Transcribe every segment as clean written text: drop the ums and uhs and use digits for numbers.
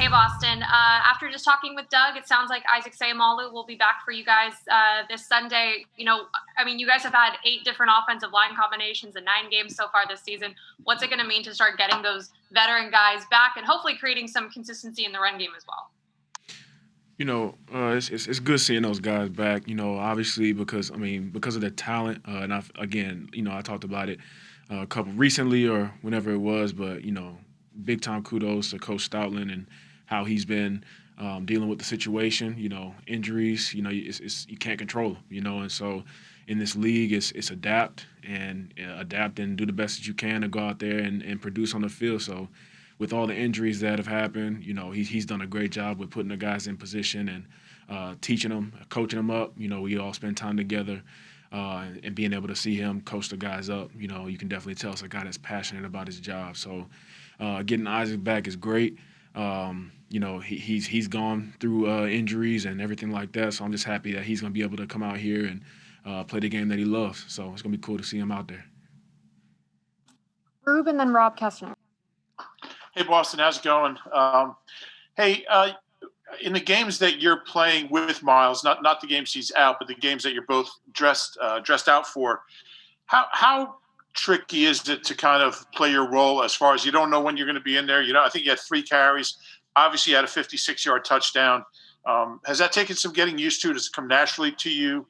Hey, Boston. After just talking with Doug, it sounds like Isaac Seumalo will be back for you guys this Sunday. You guys have had 8 different offensive line combinations in 9 games so far this season. What's it going to mean to start getting those veteran guys back and hopefully creating some consistency in the run game as well? It's good seeing those guys back. Obviously because of their talent. And I talked about it a couple recently or whenever it was, but big time kudos to Coach Stoutland and how he's been dealing with the situation. Injuries. You can't control them. And so in this league, it's adapt and do the best that you can to go out there and produce on the field. So with all the injuries that have happened, he's done a great job with putting the guys in position and teaching them, coaching them up. We all spend time together and being able to see him coach the guys up. You can definitely tell it's a guy that's passionate about his job. So getting Isaac back is great. He's gone through injuries and everything like that. So I'm just happy that he's going to be able to come out here and play the game that he loves. So it's going to be cool to see him out there. Rube and then Rob Kessner. Hey, Boston, how's it going? In the games that you're playing with Miles, not the games he's out, but the games that you're both dressed out for, how tricky is it to kind of play your role as far as you don't know when you're going to be in there? I think you had 3 carries. Obviously, you had a 56-yard touchdown. Has that taken some getting used to? Does it come naturally to you?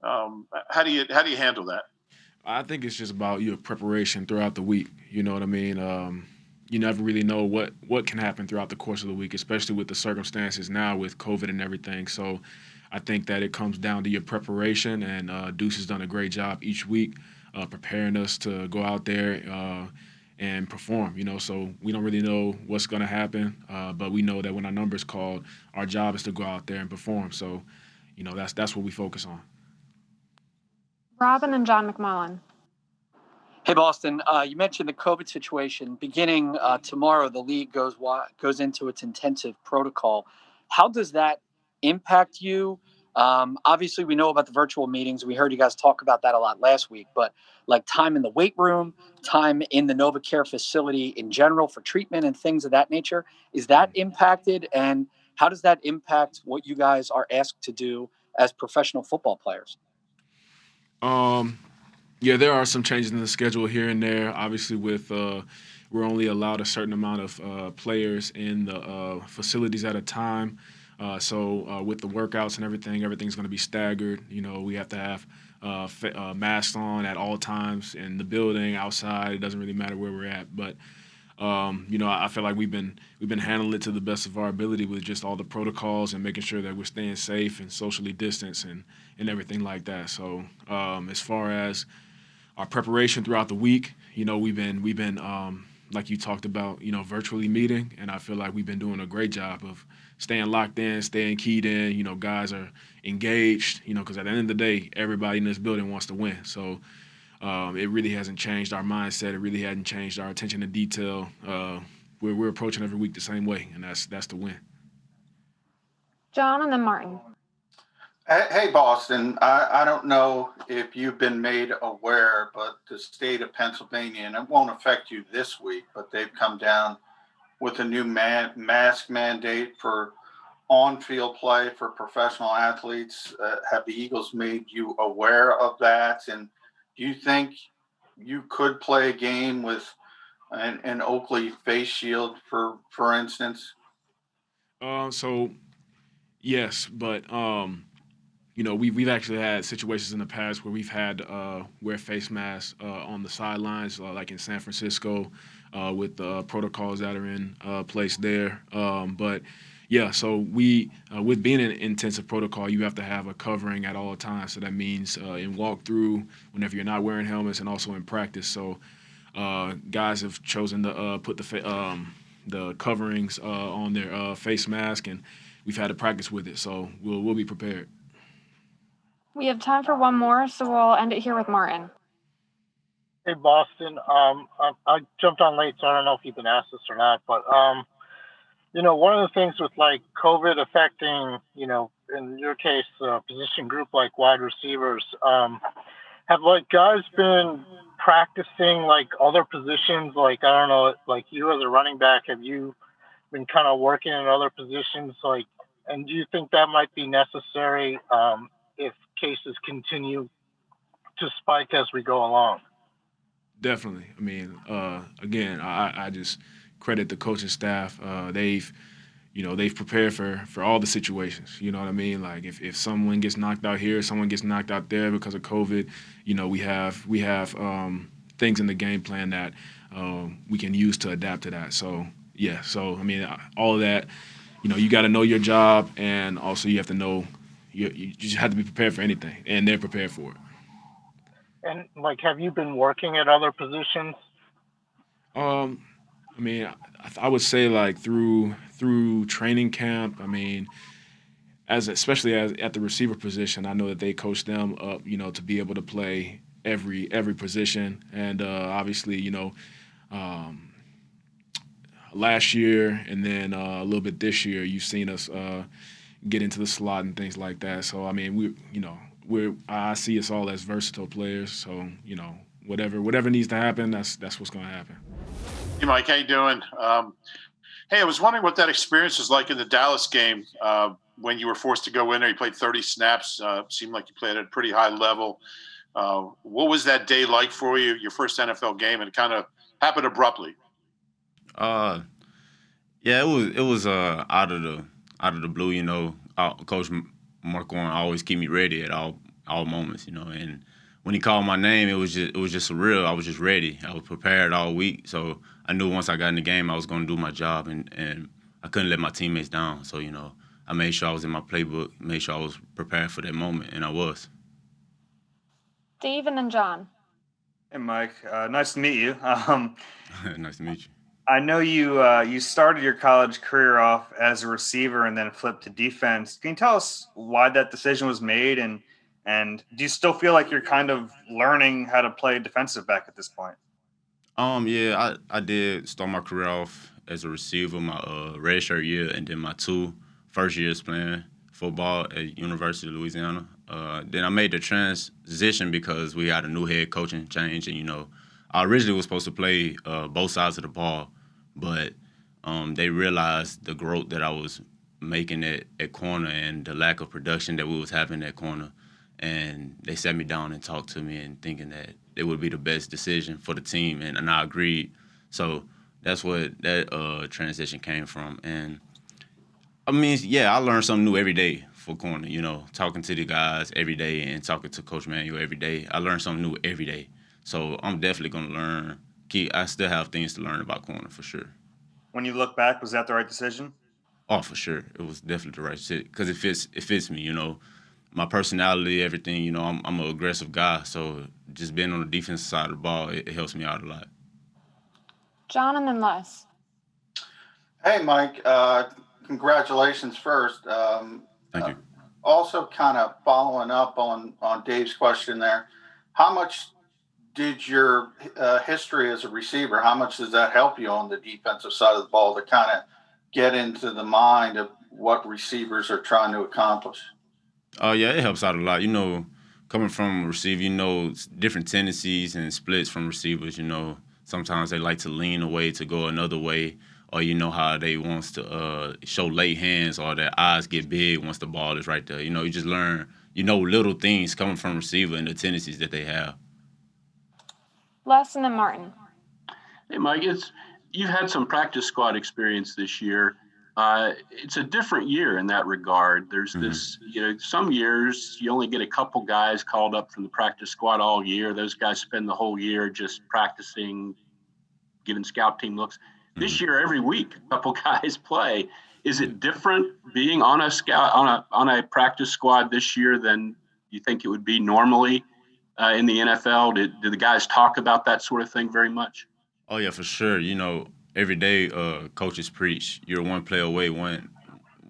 How do you handle that? I think it's just about your preparation throughout the week. You know what I mean? You never really know what can happen throughout the course of the week, especially with the circumstances now with COVID and everything. So I think that it comes down to your preparation, and Deuce has done a great job each week preparing us to go out there and perform. So we don't really know what's going to happen, but we know that when our number's called, our job is to go out there and perform. So, that's what we focus on. Robin and John McMullen. Hey, Boston. You mentioned the COVID situation. Beginning tomorrow, the league goes into its intensive protocol. How does that impact you? Obviously, we know about the virtual meetings. We heard you guys talk about that a lot last week. But like time in the weight room, time in the NovaCare facility in general for treatment and things of that nature, is that impacted? And how does that impact what you guys are asked to do as professional football players? Yeah, there are some changes in the schedule here and there. Obviously, with we're only allowed a certain amount of players in the facilities at a time. So with the workouts and everything's going to be staggered. We have to have masks on at all times in the building, outside. It doesn't really matter where we're at. But I feel like we've been handling it to the best of our ability with just all the protocols and making sure that we're staying safe and socially distanced and everything like that. So as far as our preparation throughout the week, we've been like you talked about, virtually meeting, and I feel like we've been doing a great job of staying locked in, staying keyed in. Guys are engaged, because at the end of the day, everybody in this building wants to win. So it really hasn't changed our mindset. It really hasn't changed our attention to detail. We're approaching every week the same way, and that's to win. John and then Martin. Hey, Boston. I don't know if you've been made aware, but the state of Pennsylvania, and it won't affect you this week, but they've come down with a new mask mandate for on-field play for professional athletes. Have the Eagles made you aware of that? And do you think you could play a game with an Oakley face shield, for instance? So, yes, but we've actually had situations in the past where we've had wear face masks on the sidelines, like in San Francisco, with the protocols that are in place there. But yeah, so we with being an intensive protocol, you have to have a covering at all times. So that means in walkthrough, whenever you're not wearing helmets, and also in practice. So guys have chosen to put the coverings on their face mask, and we've had to practice with it. So we'll be prepared. We have time for one more, so we'll end it here with Martin. Hey, Boston. I jumped on late, so I don't know if you can ask this or not, but one of the things with like COVID affecting, in your case, position group like wide receivers, have like guys been practicing like other positions? Like, I don't know, like you as a running back, have you been kind of working in other positions, like, and do you think that might be necessary if cases continue to spike as we go along? Definitely. I mean, again, I just credit the coaching staff. They've prepared for all the situations. You know what I mean? Like if someone gets knocked out here, someone gets knocked out there because of COVID, we have things in the game plan that we can use to adapt to that. So yeah. So I mean, all of that. You got to know your job, and also you have to know you just have to be prepared for anything, and they're prepared for it. And like, have you been working at other positions? I mean, I would say like through training camp. I mean, especially as at the receiver position, I know that they coach them up, to be able to play every position, and obviously, last year and then a little bit this year, you've seen us get into the slot and things like that. So I mean, I see us all as versatile players. So whatever needs to happen, that's what's going to happen. Hey, Mike, how you doing? Hey, I was wondering what that experience was like in the Dallas game when you were forced to go in there. You played 30 snaps. Seemed like you played at a pretty high level. What was that day like for you? Your first NFL game, and it kind of happened abruptly. Yeah, it was out of the blue. Coach Marco always keep me ready at all moments. And when he called my name, it was just surreal. I was just ready. I was prepared all week, so I knew once I got in the game, I was going to do my job, and I couldn't let my teammates down. So I made sure I was in my playbook, made sure I was prepared for that moment, and I was. Dave and then John. Hey, Mike. Nice to meet you. Nice to meet you. I know you started your college career off as a receiver and then flipped to defense. Can you tell us why that decision was made, and do you still feel like you're kind of learning how to play defensive back at this point? Yeah, I did start my career off as a receiver my redshirt year, and then my 2 first years playing football at University of Louisiana. Then I made the transition because we had a new head coaching change, and I originally was supposed to play both sides of the ball, but they realized the growth that I was making at corner and the lack of production that we was having at corner, and they sat me down and talked to me and thinking that it would be the best decision for the team, and I agreed. So that's what that transition came from. And I mean, yeah, I learned something new every day for corner, talking to the guys every day and talking to Coach Manuel every day. I learned something new every day. So I'm definitely going to learn. I still have things to learn about corner for sure. When you look back, was that the right decision? Oh, for sure. It was definitely the right decision because it fits me, my personality, everything, I'm an aggressive guy. So just being on the defensive side of the ball, it helps me out a lot. John and then Les. Hey, Mike. Congratulations first. Thank you. Also, kind of following up on Dave's question there, how much did your history as a receiver, how much does that help you on the defensive side of the ball to kind of get into the mind of what receivers are trying to accomplish? Yeah, it helps out a lot. Coming from a receiver, different tendencies and splits from receivers. Sometimes they like to lean away to go another way, or how they wants to show late hands, or their eyes get big once the ball is right there. You just learn, little things coming from receiver and the tendencies that they have. Les and then Martin. Hey, Mike, you've had some practice squad experience this year. It's a different year in that regard. There's this, some years you only get a couple guys called up from the practice squad all year. Those guys spend the whole year just practicing, giving scout team looks. This year, every week, a couple guys play. Is it different being on a practice squad this year than you think it would be normally in the NFL? Do the guys talk about that sort of thing very much? Oh yeah, for sure. Every day coaches preach you're one play away, one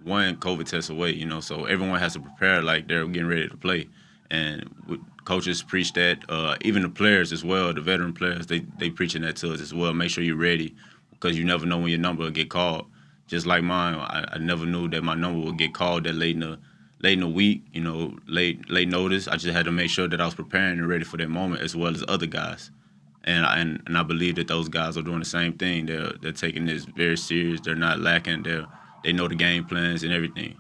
COVID test away. So everyone has to prepare like they're getting ready to play, and coaches preach that. Even the players as well, the veteran players, they preaching that to us as well. Make sure you're ready, because you never know when your number will get called. Just like mine, I never knew that my number would get called that late in the week, late notice. I just had to make sure that I was preparing and ready for that moment, as well as other guys. And I believe that those guys are doing the same thing. They're taking this very serious. They're not lacking. They know the game plans and everything.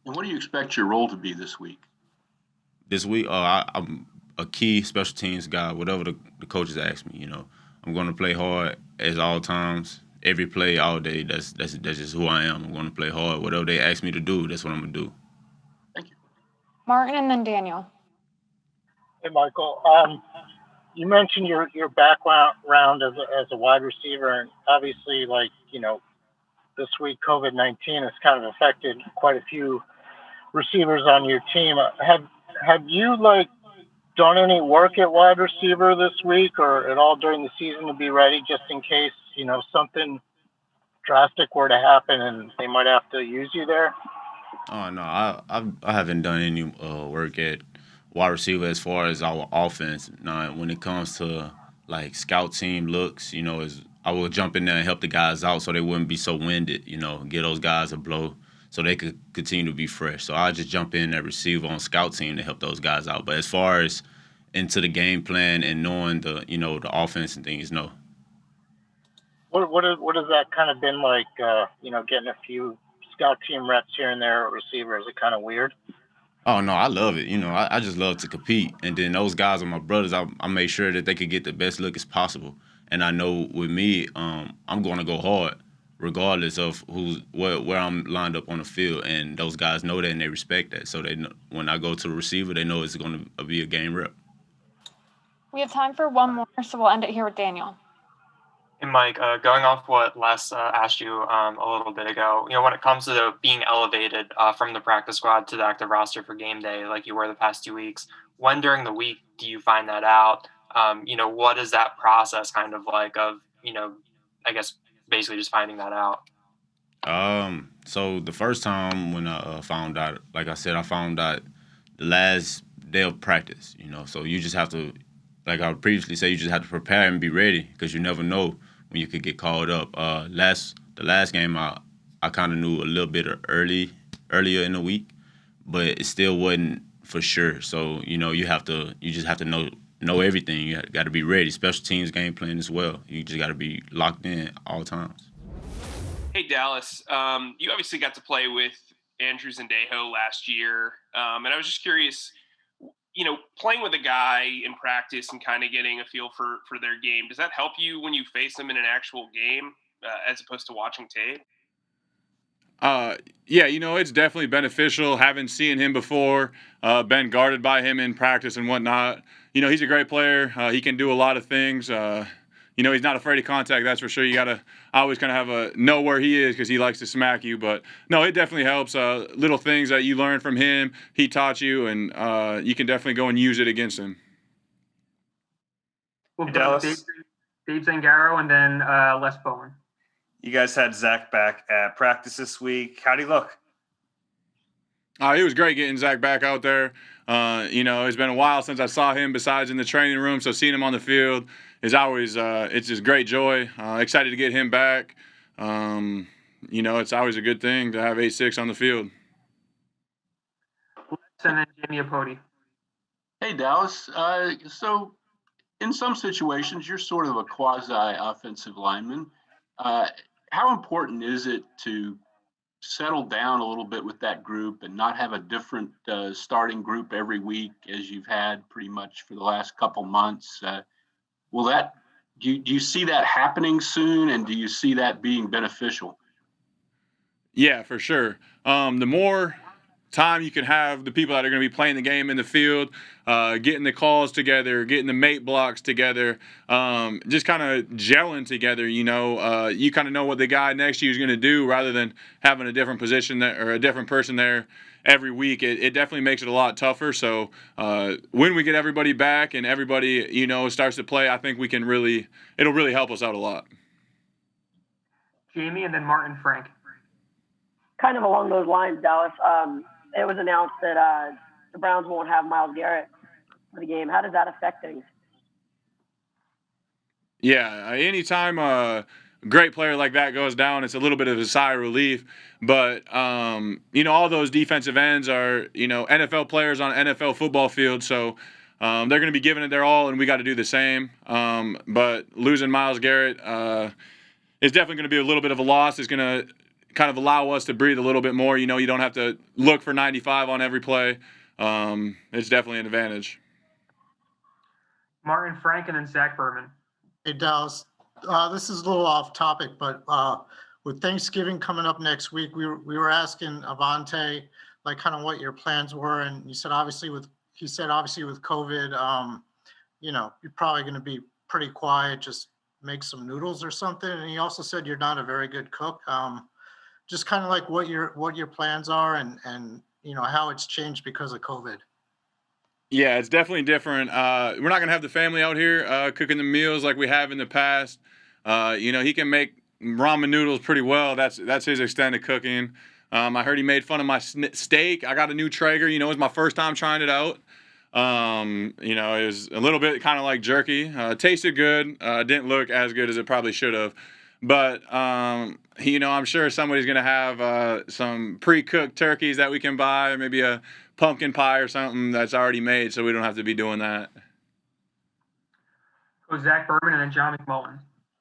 And what do you expect your role to be this week? This week, I'm a key special teams guy. Whatever the coaches ask me, I'm going to play hard as all times, every play, all day. That's just who I am. I'm going to play hard. Whatever they ask me to do, that's what I'm going to do. Thank you. Martin and then Daniel. Hey, Michael. You mentioned your background as a wide receiver, and obviously, this week COVID-19 has kind of affected quite a few receivers on your team. Have you done any work at wide receiver this week or at all during the season to be ready just in case something drastic were to happen and they might have to use you there? Oh no, I haven't done any work at wide receiver as far as our offense. Now, when it comes to scout team looks, I will jump in there and help the guys out so they wouldn't be so winded. Get those guys a blow so they could continue to be fresh. So I just jump in at receiver on scout team to help those guys out. But as far as into the game plan and knowing the offense and things, no. What has that kind of been like? Getting a few scout team reps here and there at receiver. Is it kind of weird? Oh no, I love it. I just love to compete. And then those guys are my brothers. I make sure that they could get the best look as possible. And I know with me, I'm going to go hard, regardless of where I'm lined up on the field. And those guys know that and they respect that. So they know, when I go to the receiver, they know it's going to be a game rep. We have time for one more, so we'll end it here with Daniel. And Mike, going off what Les asked you a little bit ago, when it comes to being elevated from the practice squad to the active roster for game day, like you were the past 2 weeks, when during the week do you find that out? What is that process kind of like of, I guess basically just finding that out? So the first time when I found out, like I said, I found out the last day of practice, so you just have to, like I would previously say, you just have to prepare and be ready because you never know when you could get called up. The last game, I kind of knew a little bit earlier in the week, but it still wasn't for sure. So you just have to know everything. You got to be ready. Special teams game plan as well. You just got to be locked in all times. Hey Dallas, you obviously got to play with Andrew Zendejo last year, and I was just curious. Playing with a guy in practice and kind of getting a feel for their game, does that help you when you face them in an actual game as opposed to watching tape? Yeah, it's definitely beneficial having seen him before, been guarded by him in practice and whatnot. He's a great player. He can do a lot of things. He's not afraid of contact, that's for sure. You got to always kind of have know where he is because he likes to smack you. But, no, it definitely helps. Little things that you learn from him, he taught you, and you can definitely go and use it against him. We'll go Dave Zangaro and then Les Bowen. You guys had Zach back at practice this week. How'd he look? It was great getting Zach back out there. It's been a while since I saw him besides in the training room, so seeing him on the field is always it's just great joy. Excited to get him back. It's always a good thing to have 8-6 on the field. And then Jamie Apodi. Hey, Dallas. So in some situations, you're sort of a quasi-offensive lineman. How important is it to settle down a little bit with that group and not have a different starting group every week as you've had pretty much for the last couple months? Do you see that happening soon, and do you see that being beneficial? Yeah, for sure. The more time you can have the people that are going to be playing the game in the field, getting the calls together, getting the mate blocks together, just kind of gelling together, you kind of know what the guy next to you is going to do rather than having a different position there or a different person there every week. It definitely makes it a lot tougher. So when we get everybody back and everybody, starts to play, I think it'll really help us out a lot. Jamie and then Martin Frank. Kind of along those lines, Dallas. It was announced that the Browns won't have Miles Garrett for the game. How does that affect things? Yeah, anytime a great player like that goes down, it's a little bit of a sigh of relief. But, all those defensive ends are, NFL players on an NFL football field. So they're going to be giving it their all, and we got to do the same. But losing Myles Garrett is definitely going to be a little bit of a loss. It's going to kind of allow us to breathe a little bit more. You know, you don't have to look for 95 on every play. It's definitely an advantage. Martin Frank and then Zach Berman. Hey, Dallas. This is a little off topic, but with Thanksgiving coming up next week, we were asking Avante like kind of what your plans were, and he said obviously with COVID, you know, you're probably going to be pretty quiet, just make some noodles or something. And he also said you're not a very good cook. Just kind of like what your plans are, and you know how it's changed because of COVID. Yeah, it's definitely different. We're not going to have the family out here cooking the meals like we have in the past. You know, he can make ramen noodles pretty well. That's his extent of cooking. I heard he made fun of my steak. I got a new Traeger. You know, it was my first time trying it out. You know, it was a little bit kind of like jerky. Tasted good. Didn't look as good as it probably should have. But, you know, I'm sure somebody's going to have some pre-cooked turkeys that we can buy, or maybe a pumpkin pie or something that's already made, so we don't have to be doing that. So Zach Berman and then John McMullen.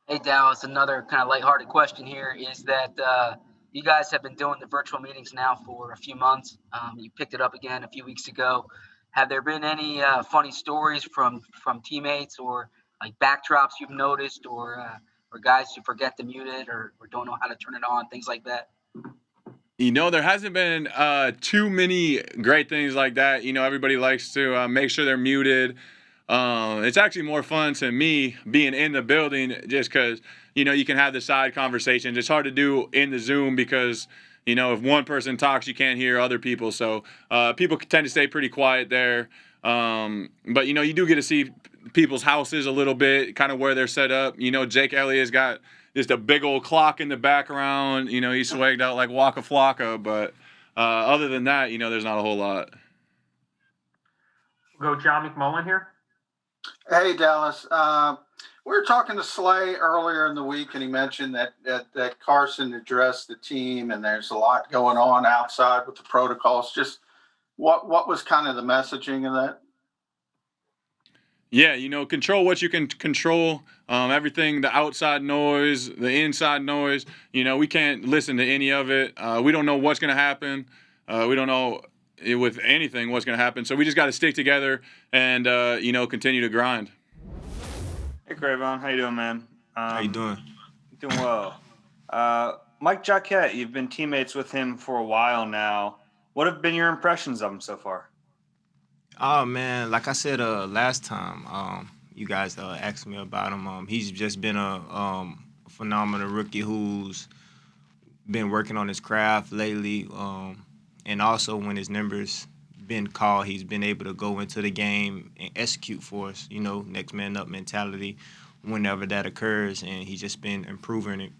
Hey, Dallas, another kind of lighthearted question here is that you guys have been doing the virtual meetings now for a few months. You picked it up again a few weeks ago. Have there been any funny stories from teammates or like backdrops you've noticed, or guys who forget to mute it or don't know how to turn it on, things like that? You know, there hasn't been too many great things like that. You know, everybody likes to make sure they're muted. It's actually more fun to me being in the building just because, you know, you can have the side conversations. It's hard to do in the Zoom because, you know, if one person talks, you can't hear other people. So people tend to stay pretty quiet there. But, you know, you do get to see people's houses a little bit, kind of where they're set up. You know, Jake Elliott's got just a big old clock in the background. You know, he's swagged out like Waka Flocka. But other than that, you know, there's not a whole lot. We'll go John McMullen here. Hey, Dallas. We were talking to Slay earlier in the week, and he mentioned that Carson addressed the team, and there's a lot going on outside with the protocols. Just what was kind of the messaging of that? Yeah, you know, control what you can control. Everything, the outside noise, the inside noise, you know, we can't listen to any of it. We don't know what's going to happen. We don't know with anything what's going to happen. So we just got to stick together and, you know, continue to grind. Hey, Cre'Von. How you doing, man? How you doing? Doing well. Mike Jacquet, you've been teammates with him for a while now. What have been your impressions of him so far? Oh, man, like I said last time, you guys asked me about him. He's just been a phenomenal rookie who's been working on his craft lately. And also when his numbers been called, he's been able to go into the game and execute for us, you know, next man up mentality whenever that occurs. And he's just been improving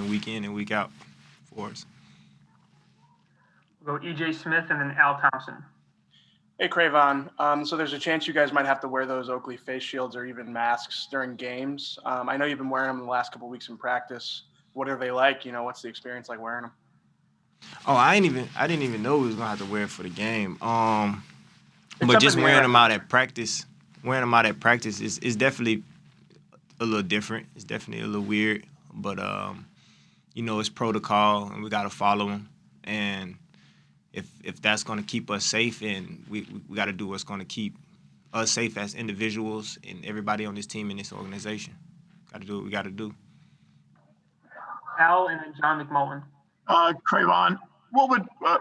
week in and week out for us. We'll go E.J. Smith and then Al Thompson. Hey, Cre'Von. So there's a chance you guys might have to wear those Oakley face shields or even masks during games. I know you've been wearing them the last couple of weeks in practice. What are they like? You know, what's the experience like wearing them? Oh, I didn't even know we was gonna have to wear it for the game. But just wearing them out at practice, is definitely a little different. It's definitely a little weird, but you know, it's protocol and we gotta follow them. And if that's gonna keep us safe, and we gotta do what's gonna keep us safe as individuals and everybody on this team and this organization. Gotta do what we gotta do. Al and then John McMullen. Cre'Von,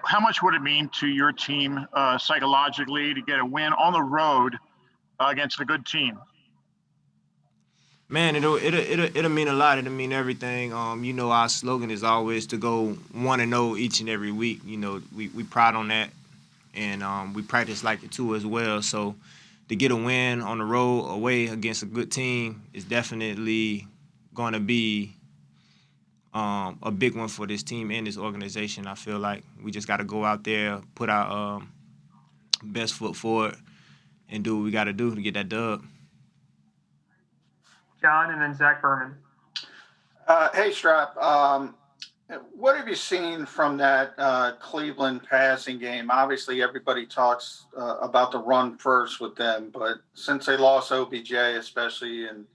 how much would it mean to your team psychologically to get a win on the road against a good team? Man, it'll mean a lot. It'll mean everything. You know, our slogan is always to go 1-0 each and every week. You know, we proud on that, and we practice like it too as well. So to get a win on the road away against a good team is definitely going to be a big one for this team and this organization. I feel like we just got to go out there, put our best foot forward, and do what we got to do to get that dub. John and then Zach Berman. Hey, Strap. What have you seen from that Cleveland passing game? Obviously, everybody talks about the run first with them, but since they lost OBJ, especially, and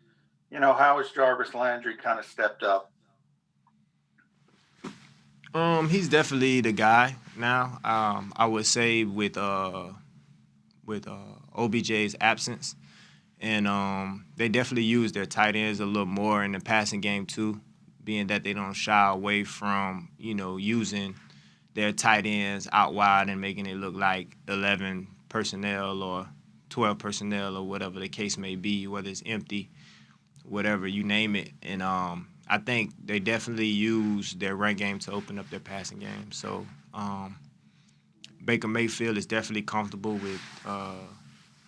how has Jarvis Landry kind of stepped up? He's definitely the guy now. I would say with OBJ's absence, and they definitely use their tight ends a little more in the passing game too, being that they don't shy away from using their tight ends out wide and making it look like 11 personnel or 12 personnel or whatever the case may be, whether it's empty, whatever you name it. And I think they definitely use their run game to open up their passing game. So Baker Mayfield is definitely comfortable with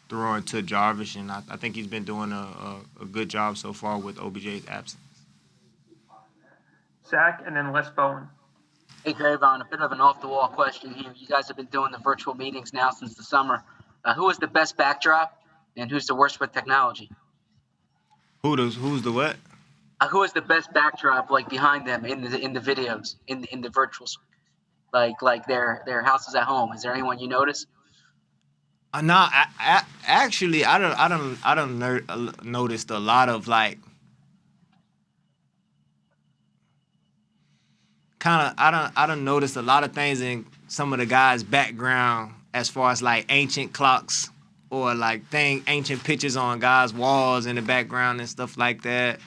throwing to Jarvis, and I think he's been doing a good job so far with OBJ's absence. Zach, and then Les Bowen. Hey, Cre'Von, a bit of an off-the-wall question here. You guys have been doing the virtual meetings now since the summer. Who is the best backdrop, and who's the worst with technology? Who's the what? Who is the best backdrop, like behind them in the videos, in the virtuals, like their houses at home? Is there anyone you notice? No, I actually I don't noticed a lot of like I don't notice a lot of things in some of the guys' background as far as like ancient clocks or like ancient pictures on guys' walls in the background and stuff like that.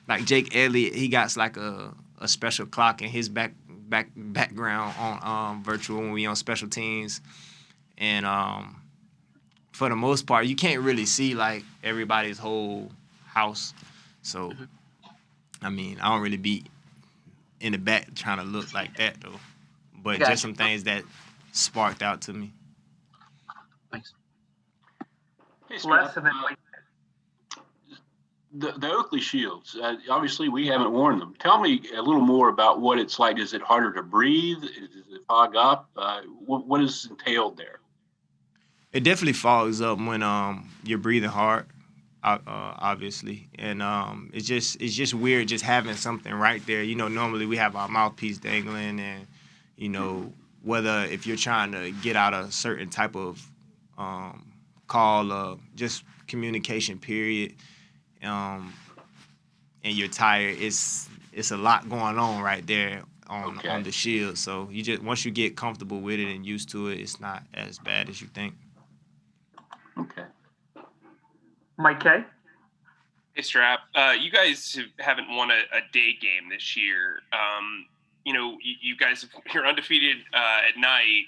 Like Jake Elliott, he got like a special clock in his background on virtual when we on special teams, and for the most part, you can't really see like everybody's whole house. So, I mean, I don't really be in the back trying to look like that though. But just some things that sparked out to me. Thanks. Hey, Scott, the Oakley Shields, obviously we haven't worn them. Tell me a little more about what it's like. Is it harder to breathe? Does it fog up? What is entailed there? It definitely fogs up when you're breathing hard, obviously, and it's just weird just having something right there. Normally we have our mouthpiece dangling, and whether if you're trying to get out a certain type of call, just communication period, and you're tired, it's a lot going on right there on the Shield. So you just once you get comfortable with it and used to it, it's not as bad as you think. Okay. Mike K. Hey, Strap. You guys haven't won a day game this year. You guys, you're undefeated at night.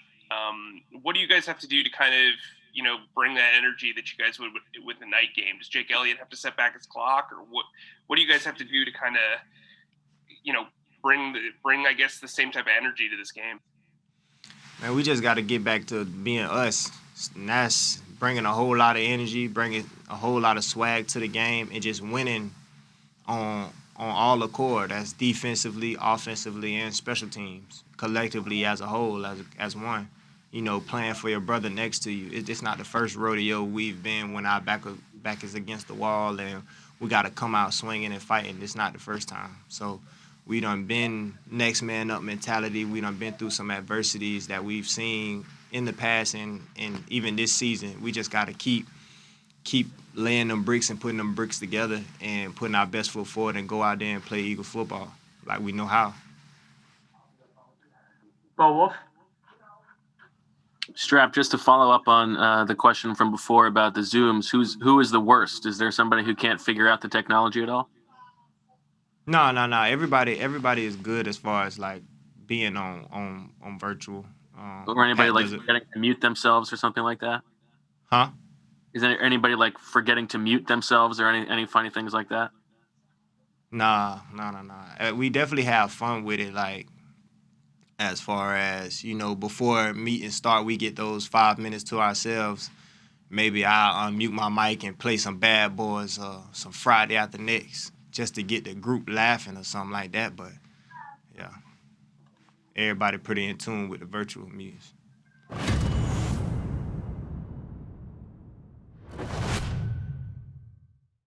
What do you guys have to do to kind of, bring that energy that you guys would with the night game? Does Jake Elliott have to set back his clock, or what do you guys have to do to kind of, bring I guess the same type of energy to this game? Man, we just got to get back to being us. And that's bringing a whole lot of energy, bringing a whole lot of swag to the game, and just winning on all accord. That's defensively, offensively, and special teams, collectively as a whole, as one. Playing for your brother next to you. It's not the first rodeo we've been when our back is against the wall and we got to come out swinging and fighting. It's not the first time. So we done been next man up mentality. We done been through some adversities that we've seen in the past and even this season. We just got to keep laying them bricks and putting them bricks together and putting our best foot forward and go out there and play Eagle football like we know how. Bo Wolf. Strap, just to follow up on the question from before about the Zooms, who is the worst? Is there somebody who can't figure out the technology at all? No. Everybody is good as far as like being on virtual. Or anybody like forgetting to mute themselves or something like that? Huh? Is there anybody like forgetting to mute themselves or any funny things like that? Nah. We definitely have fun with it. Like, as far as, before meetings start, we get those 5 minutes to ourselves. Maybe I'll unmute my mic and play some Bad Boys or some Friday After Next just to get the group laughing or something like that. But, yeah, everybody pretty in tune with the virtual meetings.